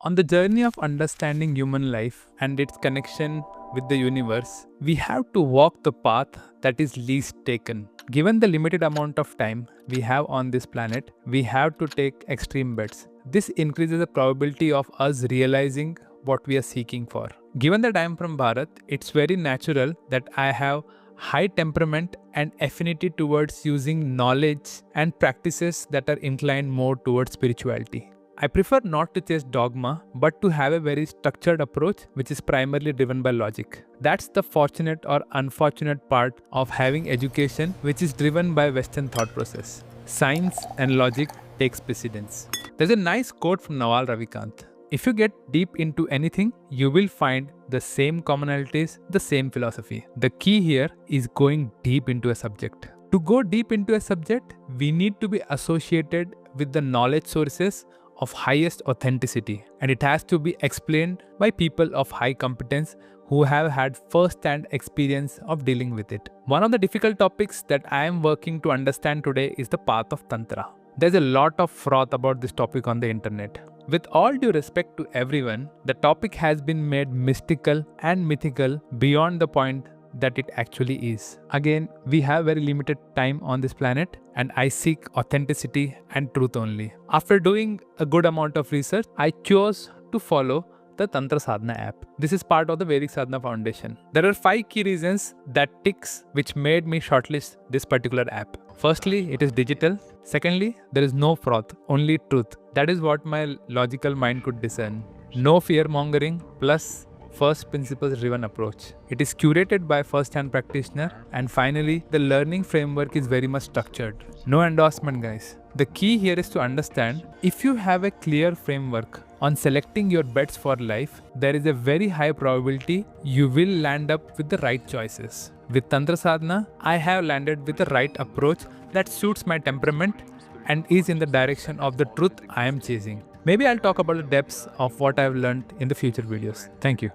On the journey of understanding human life and its connection with the universe, we have to walk the path that is least taken. Given the limited amount of time we have on this planet, we have to take extreme bets. This increases the probability of us realizing what we are seeking for. Given that I am from Bharat, it's very natural that I have high temperament and affinity towards using knowledge and practices that are inclined more towards spirituality. I prefer not to chase dogma, but to have a very structured approach which is primarily driven by logic. That's the fortunate or unfortunate part of having education which is driven by Western thought process. Science and logic takes precedence. There's a nice quote from Nawal Ravikant. If you get deep into anything, you will find the same commonalities, the same philosophy. The key here is going deep into a subject. To go deep into a subject, we need to be associated with the knowledge sources of highest authenticity, and it has to be explained by people of high competence who have had first-hand experience of dealing with it. One of the difficult topics that I am working to understand today is the path of Tantra. There's a lot of froth about this topic on the internet. With all due respect to everyone, the topic has been made mystical and mythical beyond the point that it actually is. Again, we have very limited time on this planet and I seek authenticity and truth only. After doing a good amount of research, I chose to follow the Tantra Sadhana app. This is part of the Vedic Sadhana Foundation. There are 5 key reasons that ticks which made me shortlist this particular app. Firstly, it is digital. Secondly, there is no froth, only truth. That is what my logical mind could discern. No fear mongering, plus first principles driven approach. It is curated by first-hand practitioner, and finally the learning framework is very much structured. No endorsement, guys. The key here is to understand if you have a clear framework on selecting your bets for life, there is a very high probability you will land up with the right choices. With Tantra Sadhana, I have landed with the right approach that suits my temperament and is in the direction of the truth I am chasing. Maybe I'll talk about the depths of what I've learned in the future videos. Thank you.